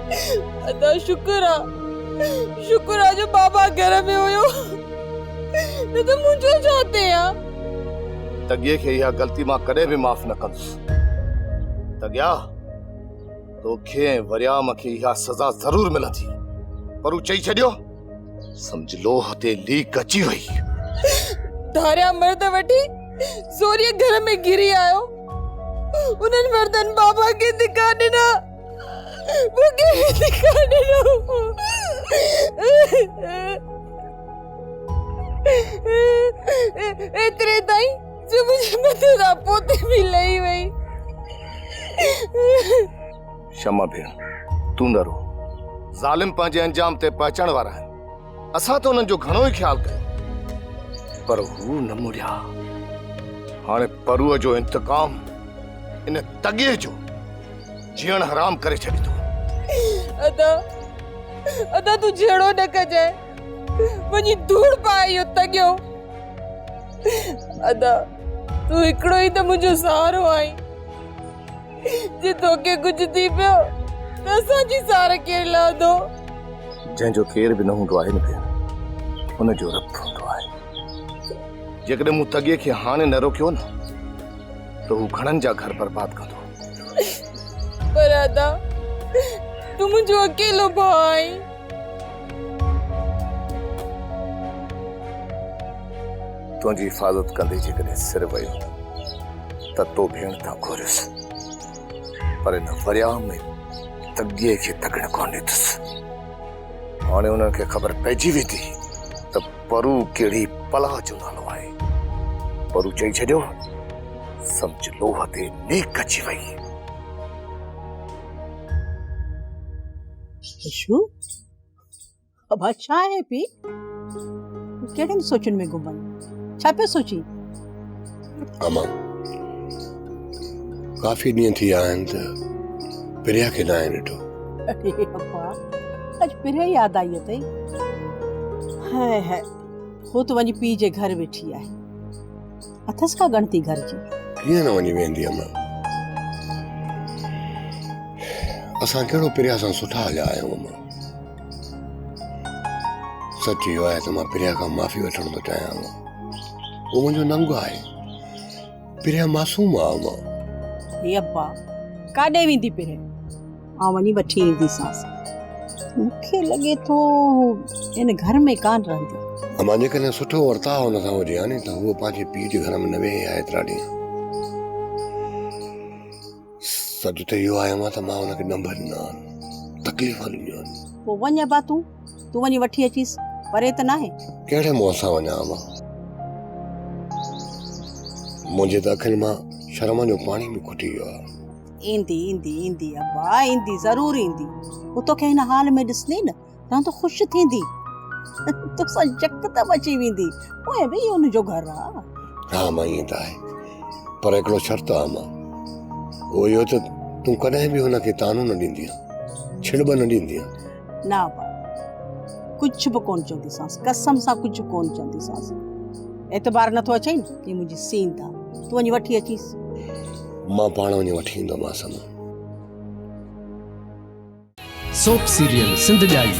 अदा शुक्र आ जो बाबा घर में हुयो न तो मुझे चाहते हैं तगिए के यह गलती मां कदे भी माफ न कंदुस। तगिया तोखे वरियाम के यह सजा जरूर मिलंदी पर उ चई छडियो समझ लो हते लीक अची वई। धारिया मर्द वठी जोरिया घर में गिरी आयो उन्हनि मर्दन बाबा के दिखा देना वो के दिखा देना इतने ताई जो मुझे मथुरा पोते भी लई वई। क्षमा भेण तू न रो जालिम पंहिंजे अंजाम ते पहुचण वारा आहिनि असां तो उन्हनि जो घणो ई ख्याल कयो पर हू न मुड़िया। हाणे परुअ जो इंतकाम इन तगिए जो जीअण हराम करे छॾींदो। अदा तू झेड़ो न कजाए वञी धूड़ पाए इहो तगियो। अदा तू हिकिड़ो ई त मुंहिंजो सहारो आई जे तोखे कुझु थी पियो त असांजी सार केरु लहंदो। जंहिंजो केर बि न हूंदो आहे न भेण हुनजो रब हूंदो आहे। जेकॾहिं मूं तगिए खे हाणे न रोकियो न त हू घणनि जा घर बर्बाद कंदो। पर अदा तू मुंहिंजो अकेलो भाउ आई। तुंहिंजी हिफ़ाज़त कंदे जेकॾहिं सिर वियो त तो भेण था घुरियुसि पर इन वरियाम में तगिए खे तगड़ कोन्हे अथसि। हाणे उन्हनि खे ख़बर पइजी वेंदी त परू कहिड़ी पला जो नालो आहे। परू चई छॾियो समझ लोह ते लीक अची वई। अशू अब अच्छा है पी केड़े सोचन में घुमन छा पे सोची। अमा काफी ॾींहं थी विया आहिनि त प्रिया खे न आहे ॾिठो। अरे अब्बा आज प्रिया याद आई अथई। है हो तो वञी पी जे घर वेठी आहे अथस का गणती घर जी। कीअं न वञी वेंदी अमा असां कहिड़ो प्रिया सां सुठा हलिया आहियूं। अमा सच इहो आहे त मां प्रिया खां माफ़ी वठण थो चाहियां। वो मुंहिंजो नंग आहे प्रिया मासूम आहे। अमा हे अब्बा काॾे वेंदी प्रिया आउं वञी वठी ईंदीसांस। मूंखे लॻे थो इन घर में कान रहंदी। अमा जेकॾहिं सुठो वर्ताव हुन सां हुजे हा नी त उहो पंहिंजे पीउ जे घर में न वेहे आहे एतिरा ॾींहं। सच त इहो आहे अमा त मां हुनखे नंब ॾिना तकलीफ़ ॾिनियूं आहिनि। पोइ वञ अब्बा तूं वञी वठी अचीस परे त न आहे। कहिड़े मुंहं सां वञा अमा मुंहिंजे त अखियुनि मां शर्म जो पाणी बि खुटी वियो आहे। ईंदी ईंदी ईंदी अब्बा ईंदी ज़रूर ईंदी। वो तोखे हिन हाल में ॾिसंदी न त तो ख़ुशि थींदी तोसां जक त बची वेंदी। पोइ बि हुनजो घर आहे। हा मां ईअं त आहे पर हिकिड़ो शर्त आहे अमा उहो इहो त तूं कॾहिं बि हुनखे तानो न ॾींदी छिड़ब न ॾींदी। न अब्बा कुछ भी कोन चवंदीसांस कसम सां कुछ कोन चवंदीसांस। एतबार नथो अचे न कि मुंहिंजी सीन था तूं वञी वठी अचीस। मां पाण वञी वठी ईंदोमांसि। सोप सीरियल सिंध जाई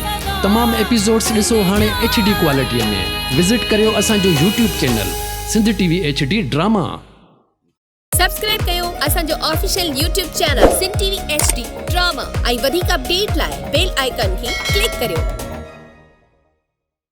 तमाम एपिसोड्स ॾिसो हाणे HD क्वालिटीअ में। विजिट करियो असांजो YouTube channel Sindh TV HD drama. Subscribe कयो असांजो official YouTube channel Sindh TV HD drama ऐं वधीक अपडेट लाइ बेल आइकन खे क्लिक करियो।